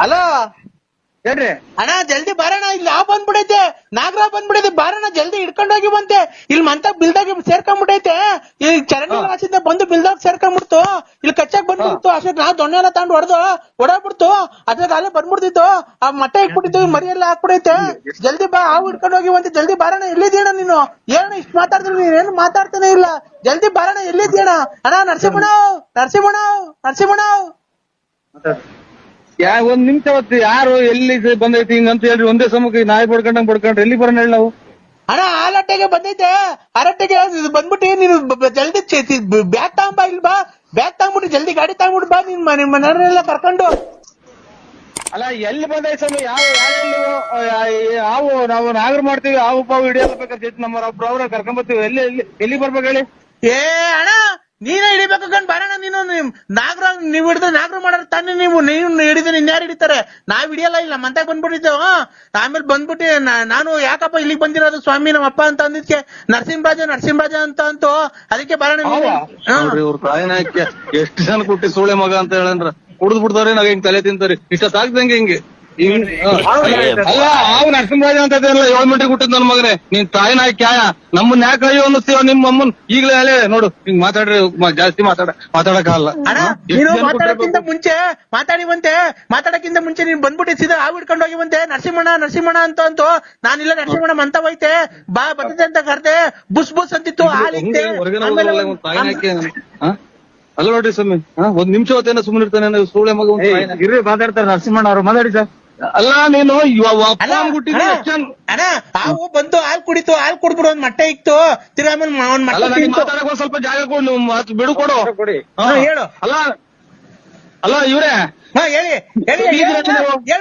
Hello ಹೇಳ್ರಿ ಅಣ್ಣ ಜಲ್ದಿ ಬರೋಣ, ಇಲ್ಲಿ ಯಾವ ಬಂದ್ಬಿಡೈತೆ, ನಾಗರಾವ್ ಬಂದ್ಬಿಡೈತೆ, ಬಾರಣ ಜಲ್ದಿ ಹಿಡ್ಕೊಂಡೋಗಿ ಬಂತೆ. ಇಲ್ಲಿ ಮಂತ ಬಿಲ್ದಾಗ ಸೇರ್ಕೊಂಡ್ಬಿಟ್ಟೈತೆ, ಇಲ್ಲಿ ಚರಂಡಿ ರಾಸಿಂದ ಬಂದು ಬಿಲ್ದಾಗ ಸೇರ್ಕೊಂಡ್ಬಿಡ್ತು, ಇಲ್ಲಿ ಕಚ್ಚಾಕ್ ಬಂದ್ಬಿಡ್ತು. ಅಷ್ಟೊತ್ತು ನಾವ್ ದೊಣ್ಣೆ ಎಲ್ಲ ತಗೊಂಡು ಹೊಡಬಿಡ್ತು, ಅದ್ರಾಗ ಅಲ್ಲೇ ಬಂದ್ಬಿಡ್ತಿತ್ತು, ಆ ಮಟ್ಟೆ ಇಟ್ಬಿಟ್ಟಿತ್ತು, ಮರಿ ಎಲ್ಲ ಹಾಕ್ಬಿಡೈತೆ. ಜಲ್ದಿ ಬಾ, ಹಾವು ಹಿಡ್ಕೊಂಡೋಗಿ ಬಂತೆ, ಜಲ್ದಿ ಬಾರಣ. ಎಲ್ಲಿದ್ದೀಣ ನೀನು? ಏನ ಇಷ್ಟು ಮಾತಾಡ್ತೀನಿ, ನೀನೇನು ಮಾತಾಡ್ತಾನೆ ಇಲ್ಲ. ಜಲ್ದಿ ಬಾರಣ, ಎಲ್ಲಿದ್ದೀಣ? ಅಣ್ಣ ನರಸಿಂಹಣ್ಣ ಒಂದ್ ನಿಮಿಷ ಹೊತ್ತು ಯಾರು ಎಲ್ಲಿ ಬಂದೈತಿ ಹಿಂಗಂತ ಹೇಳ್ರಿ, ಒಂದೇ ಸಮಕ್ಕೆ ನಾಯಿ ಬಡ್ಕೊಂಡ್ರೆ ಎಲ್ಲಿ ಬರೋಣ ಹೇಳಿ ನಾವು? ಅಣ್ಣ ಆಲಟ್ಟೆಗೆ ಬಂದೈತೆ, ಆರಟ್ಟೆಗೆ ಬಂದ್ಬಿಟ್ಟು ನೀನು ಜಲ್ದಿ ಬ್ಯಾಗ್ ತಗೊಂಬ, ಇಲ್ಲಿ ಬಾ, ಬ್ಯಾಗ್ ತಗೊಂಡ್ಬಿಟ್ಟು ಜಲ್ದಿ ಗಾಡಿ ತಗೊಂಡ್ಬಿಟ್ಟು ಬಾ, ನಿನ್ ಮನೆಯವರೆಲ್ಲ ಕರ್ಕೊಂಡು. ಅಲ್ಲ ಎಲ್ಲಿ ಬಂದೈತೆ ಸ್ವಾಮಿ? ಹಾವು ನಾವು ನಾಗರ ಮಾಡ್ತೀವಿ, ಹಾವು ಪಾವು ಹಿಡಿಯಬೇಕಂತ ನಮ್ಮ ಒಬ್ರು ಕರ್ಕೊಂಡ್ ಬರ್ತೀವಿ. ಎಲ್ಲಿ ಬರ್ಬೇಕು ಹೇಳಿ? ಏ ಅಣ್ಣ ನೀನೇ ಹಿಡಿಬೇಕು ಕಣ್ ಬಾರಣ. ನೀನು ನಾಗರ ನೀವ್ ಹಿಡಿದ್ರೆ ನಾಗರ ಮಾಡೋರ್ ತಾನೇ, ನೀವು ಹಿಡಿದ್ರೆ ಇನ್ಯಾರು ಹಿಡಿತಾರೆ? ನಾವ್ ಹಿಡಿಯಲ್ಲ, ಇಲ್ಲ ಮಂತಾಗ ಬಂದ್ಬಿಟ್ಟಿದ್ದೇವ. ಆಮೇಲೆ ಬಂದ್ಬಿಟ್ಟು ನಾನು ಯಾಕಪ್ಪ ಇಲ್ಲಿಗೆ ಬಂದಿರೋದು ಸ್ವಾಮಿ ನಮ್ಮ ಅಪ್ಪ ಅಂತ ಅಂದಿದ್ಕೆ ನರಸಿಂಹರಾಜ ಅಂತ ಅಂತು, ಅದಕ್ಕೆ ಬಾರಣ. ಇವ್ರ ತಾಯಿನಾಯ್ಕೆ ಎಷ್ಟು ಜನ ಕುಟ್ಟಿ ಸೂಳೆ ಮಗ ಅಂತ ಹೇಳಂದ್ರ ಕುಡಿದ್ ಬಿಡ್ತಾರೆ, ನಾವ್ ಹಿಂಗ್ ತಲೆ ತಿಂತಾರೆ ಇಷ್ಟೊತ್ತಾಗ್ದಂಗೆ ಹಿಂಗೆ. ಅಲ್ಲ ಹಾವು ನರಸಿಂಹರಾಜ ಅಂತ 7 ಮಿನಿಟ್ ಹುಟ್ಟಿದ್ ನನ್ ಮಗನೇ, ನೀನ್ ತಾಯಿನ ಕ್ಯಾಯ ನಮ್ಮನ್ನ ಯಾಕೆ ಅಯ್ಯೋ ಅನ್ನಿಸ್ತೀವ? ನಿಮ್ಮ ಅಮ್ಮನ್ ಈಗಲೇ ಅಲ್ಲೇ ನೋಡು ಹಿಂಗ್ ಮಾತಾಡ್ರಿ, ಜಾಸ್ತಿ ಮಾತಾಡಕ್ಕಾಗಲ್ಲ. ಮಾತಾಡಕ್ಕಿಂತ ಮುಂಚೆ ನೀನ್ ಬಂದ್ಬಿಟ್ಟಿಸಿದ ಹಾವು ಹಿಡ್ಕೊಂಡು ಹೋಗಿ ಬಂತೆ. ನರಸಿಂಹಣ್ಣ ಅಂತ ನಾನಿಲ್ಲ, ನರಸಿಂಹಣ್ಣ ಮಂತ ಹೋಯ್ತೆ, ಬಾ ಬರ್ತದೆ ಅಂತ ಕರ್ದೆ, ಬುಸ್ ಅಂತಿತ್ತು, ಅಲ್ಲ ನೋಡ್ರಿ ಸ್ವಾಮಿ, ಒಂದ್ ನಿಮಿಷ ಹೊತ್ತೇನ ಸುಮ್ಮನೆ ಇರ್ತಾನೆ ಸೂಳೆ ಮಗ. ಇರ್ರಿ ಮಾತಾಡ್ತಾರೆ ನರಸಿಂಹಣ್ಣ ಅವ್ರು, ಮಾತಾಡಿ ಸರ್. ಅಲ್ಲ ನೀನು ಹಾವು ಬಂದು ಹಾಲು ಕುಡಿತು, ಹಾಲು ಕುಡ್ಬಿಡು, ಒಂದ್ ಮಟ್ಟೆ ಇಕ್ತು, ತಿರ್ಗಾ ಮಾತಾಡಕ್ ಒಂದ್ ಸ್ವಲ್ಪ ಜಾಗ ಕೊಡು, ಬಿಡು ಕೊಡು. ಹೇಳು. ಅಲ್ಲ ಇವ್ರೆ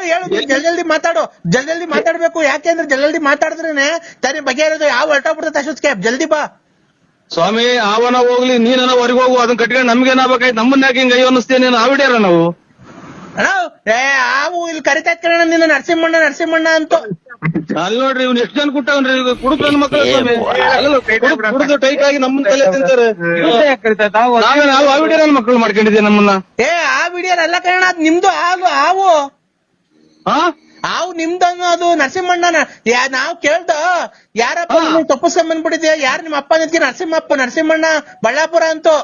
ಹೇಳು ಜಲ್ದಿ ಮಾತಾಡ್ಬೇಕು. ಯಾಕೆಂದ್ರೆ ಜಲ್ದಿ ಮಾತಾಡಿದ್ರೇನೆ ತನಿ ಬಗೆಹರಿದು. ಯಾವ ಹೊರಟೋಗ್ಬಿಡ್ತದೆ ಅಷ್ಟೊತ್ತಿಗೆ, ಜಲ್ದಿ ಬಾ ಸ್ವಾಮಿ. ಅವನ ಹೋಗ್ಲಿ, ನೀನ ಹೊರಗೆ ಹೋಗು, ಅದನ್ನ ಕಟ್ಕೊಂಡು ನಮ್ಗೇನಾಗ್ಬೇಕಾಯ್ತು? ನಮ್ಮನ್ನ ಯಾಕೆ ಹಿಂಗ ಅಯ್ಯೋ ಅನ್ನಿಸ್ತೇನೆ? ನೀನು ಹಾವಿಡ್ಯಾರ ನಾವು ಹಾವು ಇಲ್ಲಿ ಕರಿತಾಯ್ತ ಕಣ ನಿನ್ನ ನರಸಿಂಹಣ್ಣ ಅಂತ. ಅಲ್ಲಿ ನೋಡ್ರಿ ಇವ್ನು ಎಷ್ಟು ಜನ ಕುಟ್ಟವನ್ರಿ, ಕುಡುಕ್ ನನ್ನ ಮಕ್ಕಳು ಕುಡಿದು ಟೈಟ್ ಆಗಿ ನಮ್ಮನ್ನ ತಲೆ ತಿಂತಾರೆ. ನಾವು ಹಾವಿಡ್ಯಾರ ಮಕ್ಕಳು ಮಾಡ್ಕೊಂಡಿದ್ದೆ ನಮ್ಮನ್ನ. ಹಾವಿಡ್ಯಾರ ಎಲ್ಲ ಕಣ, ಅದ್ ನಿಮ್ದು ಹಾವು ನಿಮ್ದು ಅನ್ನೋದು. ನರಸಿಂಹಣ್ಣ ನಾವ್ ಕೇಳ್ದ ಯಾರಪ್ಪ ತಪ್ಪಿಸ್ಕೊಂಡ್ ಬಂದ್ಬಿಟ್ಟಿದ್ಯಾ, ಯಾರು ನಿಮ್ಮ ಅಪ್ಪ ನಿದ್ಗೆ? ನರಸಿಂಹಣ್ಣ ಬಳ್ಳಾಪುರ ಅಂತೂ.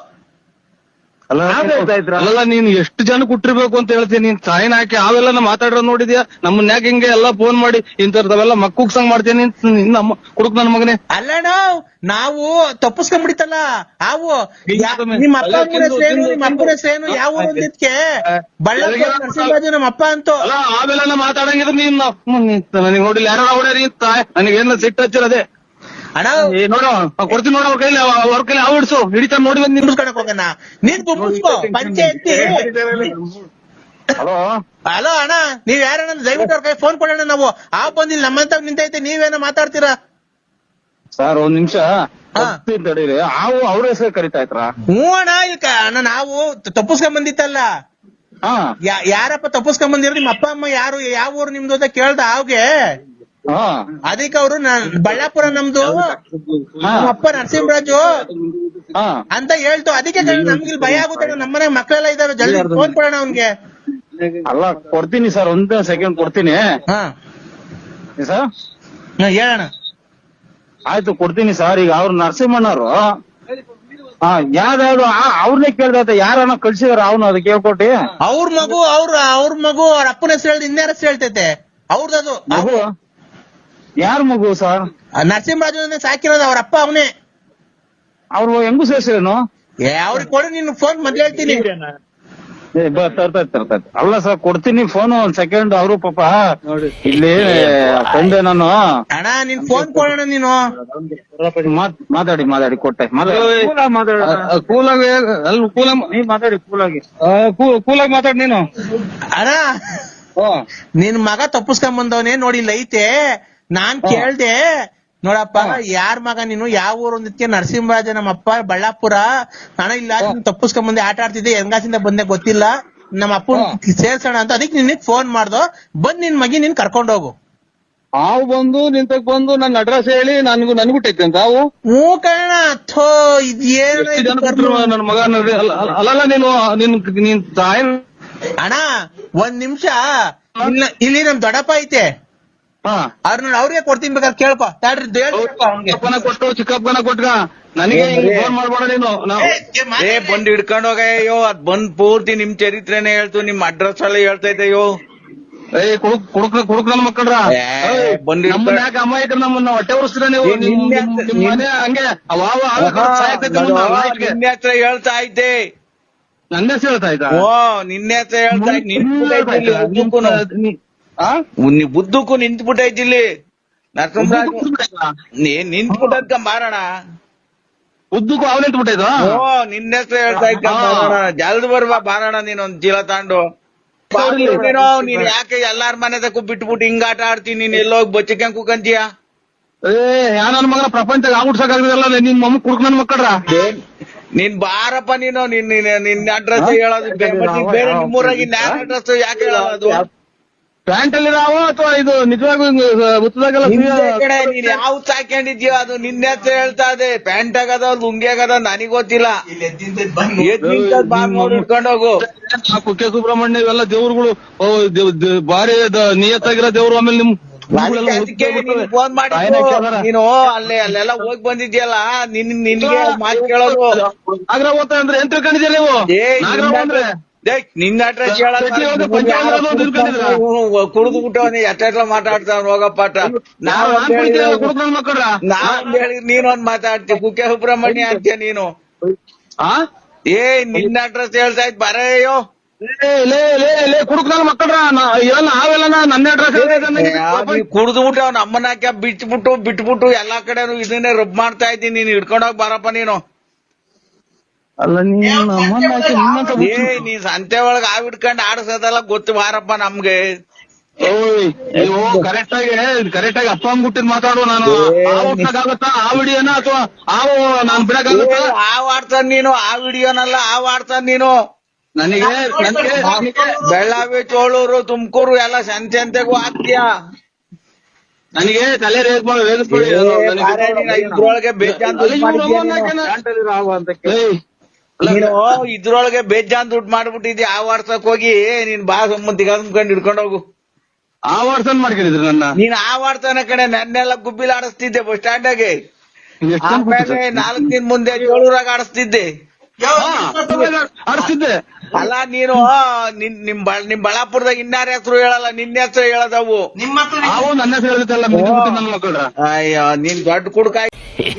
ಅಲ್ಲ ನೀನ್ ಎಷ್ಟು ಜನ ಕುಟ್ಟಿರ್ಬೇಕು ಅಂತ ಹೇಳ್ತೀನಿ. ನೀನ್ ಸಾಯಿನ ಹಾಕಿ ಅವೆಲ್ಲ ಮಾತಾಡ್ರ ನೋಡಿದ್ಯಾ? ನಮ್ಮನ್ನ ಯಾಕೆ ಹಿಂಗೆ ಎಲ್ಲಾ ಫೋನ್ ಮಾಡಿ ಇಂಥವ್ರದವೆಲ್ಲ ಮಕ್ಕುಗ್ಸಂಗ್ ಮಾಡ್ತೇನೆ ನಮ್ಮ ಕುಡುಕ್ ನನ್ ಮಗನೇ. ಅಲ್ಲಣ್ಣ ನಾವು ತಪ್ಪಿಸ್ಕೊಂಡ್ಬಿಡಿತಲ್ಲ ಹಾವು. ನಿಮ್ಮ ಅಪ್ಪನ ಹೆಸರೇನು ಯಾವ ಅಂದಿದ್ಕೆ? ಬಳ್ಳಾಪುರ ನರಸಿಂಹರಾಜು ನಮ್ಮ ಅಪ್ಪ ಅಂತೂ. ಅಲ್ಲ ಅವೆಲ್ಲ ಮಾತಾಡಂಗಿದ್ರೆ ನೀನ್ ನನಗೆ ನೋಡಿಲ್ಲ, ಯಾರು ಹೊಡ್ಯಾರಿ ನನಗೇನ ಸಿಟ್ಟು ಹಚ್ಚಿರದೆ. ಅಣ್ಣ ನೋಡ ಕೊಡ್ತೀನಿ, ನೋಡ ಅವ್ರ ಕೈಲಿ ಹಾವು ಹಿಡ್ಸು, ಹಿಡಿತ ನೋಡಿ ಬಂದು ನಿಂಬಿಸ್ಕೊಳಕ್ ಹೋಗೋಣ. ನೀನ್ ಗುಂಪಿಸ್ಕೋ ಪಂಚಾಯತಿ. ಹಲೋ ಅಣ್ಣ, ನೀವ್ ಯಾರಣ್ಣ? ದಯವಿಟ್ಟು ಅವ್ರ ಕೈ ಫೋನ್ ಕೊಡೋಣ. ನಾವು ಹಾವು ಬಂದಿಲ್ಲ, ನಮ್ಮಂತ ನಿಂತೈತೆ, ನೀವೇನ ಮಾತಾಡ್ತೀರಾ? ಸರ್ ಒಂದ್ ನಿಮಿಷ ತಡೀರಿ. ಹಾವು ಅವ್ರ ಹೆಸರು ಕರಿತಾ ಇದ್ರ? ಹ್ಞೂ ಅಣ್ಣ, ನಾವು ತಪ್ಪಿಸ್ಕೊಂಡ್ ಬಂದಿತ್ತಲ್ಲ. ಯಾರಪ್ಪ ತಪ್ಪಿಸ್ಕೊಂಡ್ ಬಂದಿರೋ? ನಿಮ್ಮ ಅಪ್ಪ ಅಮ್ಮ ಯಾರು, ಯಾವ ಊರು ನಿಮ್ದು ಅಂತ ಕೇಳ್ದ ಹಾವ್ಗೆ. ಅದಕ್ಕೆ ಅವರು ಬಳ್ಳಾಪುರ ನಮ್ದು, ನಮ್ಮ ಅಪ್ಪ ನರಸಿಂಹರಾಜು ಅಂತ ಹೇಳ್ತು. ಅದಕ್ಕೆ ನಮ್ಗೆ ಭಯ ಆಗುತ್ತೆ, ನಮ್ಮನೆ ಮಕ್ಕಳೆಲ್ಲ ಇದಾರೆ, ಜಲ್ದಿ ಫೋನ್ ಕೊಡೋಣ ಅವ್ನ್ಗೆ. ಅಲ್ಲ ಕೊಡ್ತೀನಿ ಸರ್, ಒಂದ್ ಸೆಕೆಂಡ್ ಕೊಡ್ತೀನಿ ಸರ್. ಹೇಳೋಣ. ಆಯ್ತು ಕೊಡ್ತೀನಿ ಸರ್. ಈಗ ಅವ್ರು ನರಸಿಂಹಣ್ಣವ್ರು ಯಾವ್ದಾದ್ರು ಅವ್ರನ್ನೇ ಕೇಳ್ದೈತೆ, ಯಾರನ್ನ ಕಳ್ಸಿದಾರ ಅವನು ಅದು ಕೇಳ್ಕೊಟ್ಟಿ. ಅವ್ರ ಮಗು ಅವ್ರ ಅಪ್ಪನ ಹೆಸರು ಹೇಳ್ದು ಇನ್ಯಾರ ಹೆಸರು ಹೇಳ್ತೈತೆ ಅವ್ರದ್ದು ಮಗು. ಯಾರ ಮಗು ಸರ್? ನರಸಿಂಹರಾಜು ಸಾಕಿರೋದು, ಅವ್ರ ಅಪ್ಪ ಅವನೇ. ಅವ್ರು ಹೆಂಗು ಸೇರ್ಸೇನು? ಅವ್ರಿಗೆ ಕೊಡು, ನಿನ್ ಫೋನ್ ಮೊದ್ಲು ಹೇಳ್ತೀನಿ. ತರ್ತೈತಿ. ಅಲ್ಲ ಸರ್ ಕೊಡ್ತೀನಿ ಫೋನ್, ಒಂದ್ ಸೆಕೆಂಡ್. ಅವರು ಪಾಪ ಇಲ್ಲಿ ತಂದೆ ನಾನು. ಅಣ್ಣ ನಿನ್ ಫೋನ್ ಕೊಡೋಣ, ನೀನು ಮಾತಾಡಿ ಕೊಟ್ಟೆ. ಕೂಲಾಗಿ ಮಾತಾಡಿ ನೀನು. ಅಣ್ಣ ನಿನ್ ಮಗ ತಪ್ಪಿಸ್ಕೊಂಡ್ ಬಂದವನೇ ನೋಡಿ, ಇಲ್ಲಿ ಐತೆ. ನಾನ್ ಕೇಳ್ದೆ, ನೋಡಪ್ಪ ಯಾರ್ ಮಗ ನೀನು, ಯಾವ ಊರು ಅಂದಿದ್ಕೆ ನರಸಿಂಹರಾಜ ನಮ್ಮ ಅಪ್ಪ ಬಳ್ಳಾಪುರ. ಅಣ್ಣ ಇಲ್ಲ ತಪ್ಪಿಸ್ಕೊಂಡ್ ಬಂದೆ, ಆಟ ಆಡ್ತಿದ್ದೆ, ಹೆಂಗಾಸಿಂದ ಬಂದೆ ಗೊತ್ತಿಲ್ಲ, ನಮ್ಮ ಅಪ್ಪನ್ ಸೇರ್ಸೋಣ ಅಂತ. ಅದಕ್ಕೆ ನಿನಗ್ ಫೋನ್ ಮಾಡ್ದೋ, ಬಂದ್ ನಿನ್ ಮಗಿ ನೀನ್ ಕರ್ಕೊಂಡ್ ಹೋಗು. ಹಾವು ಬಂದು ನಿಂತಕ್ ಬಂದು ನನ್ನ ಅಡ್ರೆಸ್ ಹೇಳಿ ನನ್ಗುಟ್ಟೈತೆ ಅಂತ ಹಾವು. ಹ್ಞೂ ಕಣ, ಥೋ ಇದೇನು ನನ್ನ ಮಗ. ಅಲ್ಲಲ್ಲ ನೀನ್ ತಾಯಿ ಅಣ್ಣ ಒಂದ್ ನಿಮಿಷ ಇಲ್ಲಿ ನಮ್ ದೊಡ್ಡಪ್ಪ ಐತೆ ಹಾ ಅವ್ರನ್ನ ಅವ್ರಿಗೆ ಕೊಡ್ತೀನಿ ಬೇಕಾದ್ರೆ ಕೇಳ್ಕೊ ತಾಡ್ರಿ ಚಿಕ್ಕಪ್ಪನ ಕೊಟ್ಟು ಚಿಕ್ಕಪ್ಪನ ಕೊಟ್ಗ ನನಗೆ ಫೋನ್ ಮಾಡ್ಬೇಡ ನೀನು ಬಂದ್ ಹಿಡ್ಕೊಂಡ್ ಹೋಗಯ್ಯೋ ಅದ್ ಬಂದ್ ಪೂರ್ತಿ ನಿಮ್ ಚರಿತ್ರೆನೇ ಹೇಳ್ತು ನಿಮ್ ಅಡ್ರೆಸ್ ಎಲ್ಲ ಹೇಳ್ತೈತೆಯೋ. ಕುಡುಕ್ ನನ್ ಮಕ್ಕಳ್ರ ಬಂದ್ ನಮ್ಮನ್ನ ಯಾಕೆ ಅಮಾಯಕರ ನಮ್ಮನ್ನ ಹೊಟ್ಟೆ ಉರಿಸ್ತೀರ ನೀವು ನಿಮ್ ಮನೆ ಹಂಗೆ ನಿನ್ನೆ ಹತ್ರ ಹೇಳ್ತಾ ಐತೆ, ನನ್ನ ಹೆಸರು ಹೇಳ್ತಾ ಇದ್ದ ಓ ನಿನ್ನೆ ಹತ್ರ ಹೇಳ್ತಾ ಬುದ್ಧಕ್ಕೂ ನಿಂತ್ಬಿಟ್ಟೈತಿ ಇಲ್ಲಿ ನರಸಿಂಹರಾಜ್ ನಿಂತ್ಬಿಟ್ಟದ್ಕ ಮಾರೋಣ. ಉದ್ದಕ್ಕೂ ಅವ್ನ ನಿಂತ್ಬಿಟ್ಟಿದ್ದು ಓ ನಿನ್ನೆ ಹತ್ರ ಹೇಳ್ತಾ ಇದ್ದ ಮಾರೋಣ, ಜಲ್ದ್ ಬರ್ಬಾ ಬಾರೋಣ ನೀನೊಂದ್ ಚೀಲ ತಾಂಡು. ನೀನ್ ಯಾಕೆ ಎಲ್ಲಾರ ಮನೆ ತಕ್ಕ ಬಿಟ್ಬಿಟ್ಟು ಹಿಂಗ ಆಟ ಆಡ್ತೀನಿ, ನೀನ್ ಎಲ್ಲೋಗಿ ಬಚ್ಚಕ್ಯಾಂಗ್ ಕುಕಂತೀಯ? ಯಾ ನನ್ ಮಗನ ಪ್ರಪಂಚ ಆಗ್ಬಿಡ್ಸಕ್ಕಾಗಲ್ಲ ನಿಮ್ ಮಮ್ಮ ಕುಡುಕ್ ನನ್ ಮಕ್ಕಳ್ರ. ನೀನ್ ಬಾರಪ್ಪ ನೀನು ನಿನ್ನ ಅಡ್ರೆಸ್ ಹೇಳೋದು ಬೇರೆ ನಿಮ್ಮೂರಾಗ ಇನ್ಯಾರ ಅಡ್ರೆಸ್ ಯಾಕೆ ಹೇಳೋದು? ಪ್ಯಾಂಟ್ ಅಲ್ಲಿ ನಾವು ಅಥವಾ ಇದು ನಿಜವಾಗೂ ಹುತ್ತದಾಗೆಲ್ಲ ನೀನ್ ಯಾವ ಸಾಕೊಂಡಿದ್ಯೋ ಅದು ನಿನ್ನೆ ಹತ್ರ ಹೇಳ್ತಾ ಇದೆ. ಪ್ಯಾಂಟ್ ಆಗದ ಲುಂಗಿ ಆಗದ ನನಗ್ ಗೊತ್ತಿಲ್ಲ. ಇಟ್ಕೊಂಡೋಗು. ಕುಕ್ಕೆ ಸುಬ್ರಹ್ಮಣ್ಯ ಇವೆಲ್ಲ ದೇವ್ರುಗಳು ಬಾರಿ ನಿಯತ್ತಾಗಿರೋ ದೇವ್ರು. ಆಮೇಲೆ ನಿಮ್ ಅದಕ್ಕೆ ಫೋನ್ ಮಾಡಿ ನೀನು ಅಲ್ಲೆಲ್ಲ ಹೋಗಿ ಬಂದಿದ್ಯಲ್ಲ, ನಿನ್ಗೆ ಮಾತು ಕೇಳೋದು. ನಾಗರ ಓದ್ತಾ ಅಂದ್ರೆ ಏನ್ ತಿಳ್ಕೊಂಡಿದ್ದೀರ ನೀವು? ಅಂದ್ರೆ ನಿನ್ನ ಅಡ್ರೆಸ್ ಕುಡಿದು ಬಿಟ್ಟವನಿ ಎಷ್ಟ ಮಾತಾಡ್ತಾವ ಹೋಗಪ್ಪಾಟ. ನಾವ್ ಹೇಳಿ ನೀನೊಂದ್ ಮಾತಾಡ್ತಿ, ಕುಕ್ಕೆ ಸುಬ್ರಹ್ಮಣ್ಯ ಅಂತೀಯ ನೀನು. ಏ ನಿನ್ನ ಅಡ್ರೆಸ್ ಹೇಳ್ತಾ ಇದ್ ಬರೆಯೋ ಕುಡುಕ್ ನನ್ನ ಮಕ್ಕಳ್ರ ನಾವೆಲ್ಲ ನನ್ನ ಅಡ್ರೆಸ್ ಕುಡ್ದು ಬಿಟ್ಟು ಅವ್ನ ಅಮ್ಮನ ಹಾಕಿ ಬಿಟ್ಬಿಟ್ಟು ಎಲ್ಲಾ ಕಡೆನು ಇದನ್ನೇ ರಬ್ ಮಾಡ್ತಾ ಇದ್ದೀನಿ. ನೀನ್ ಹಿಡ್ಕೊಂಡೋಗ್ ಬಾರಪ್ಪ ನೀನು. ಅಲ್ಲ ನೀ ಸಂತೆ ಒಳಗ ಹಿಡ್ಕೊಂಡ್ ಆಡ್ಸೋದೆಲ್ಲ ಗೊತ್ತು ಬಾರಪ್ಪ ನಮ್ಗೆ. ನೀವು ಕರೆಕ್ಟ್ ಆಗಿ ಅಪ್ಪ ಅಂದ್ಬಿಟ್ಟಿದ್ ಮಾತಾಡು. ನಾನು ಆಗುತ್ತಾ ಆ ವಿಡಿಯೋನ ಅಥವಾ ನಾನು ಬಿಡಕ್ಕಾಗುತ್ತಾ? ಆಡ್ತಾನ ನೀನು, ಆ ವಿಡಿಯೋನಲ್ಲ ಆಡ್ತಾನ ನೀನು. ನನಗೆ ಬೆಳ್ಳಾವಿ, ಚೋಳೂರು, ತುಮಕೂರು ಎಲ್ಲ ಸಂತೆಗೂ ಹಾಕ್ತೀಯ. ನನಗೆ ತಲೆ ರೇಗಿಸ್ಕೊಳ್ಳಿ. ಇದ್ರೊಳಗೆ ಬೇಜಾನ್ ಇದ್ರೊಳಗೆ ಬೇಜಾನ್ ದುಡ್ಡು ಮಾಡ್ಬಿಟ್ಟಿದ್ಯ. ಆ ವಾಟ್ಸಕ್ ಹೋಗಿ ನೀನ್ ಬಾ ಸಂಬಂಧಿಗೆ ಅಂದ್ಕೊಂಡು ಹಿಡ್ಕೊಂಡು ಹೋಗು. ಆ ವಾಟ್ಸನ್ ಮಾಡ್ಕೊಂಡಿದ್ರು ನನ್ನ. ನೀನ್ ಆ ವಾಡ್ತಾನ ಕಡೆ ನನ್ನೆಲ್ಲ ಗುಬ್ಬಿಲ್ ಆಡಿಸ್ತಿದ್ದೆ ಬಸ್ ಸ್ಟ್ಯಾಂಡಾಗೆ. 4 ದಿನ ಮುಂದೆ ಚೋಳೂರಾಗ ಆಡಿಸ್ತಿದ್ದೆ. ಆಡಿಸ್ತಿದ್ದೆ ಅಲ್ಲ ನೀನು ನಿಮ್ ಬಳ್ಳಾಪುರದಾಗ ಇನ್ಯಾರ ಹೆಸರು ಹೇಳಲ್ಲ, ನಿನ್ನ ಹೆಸರು ಹೇಳದವು. ನನ್ನ ಹೆಸರು ಹೇಳುತ್ತಲ್ಲ ನನ್ನ ಮಕ್ಕಳ. ಅಯ್ಯೋ ನೀನ್ ದೊಡ್ಡ ಕುಡ್ಕಾಯಿ.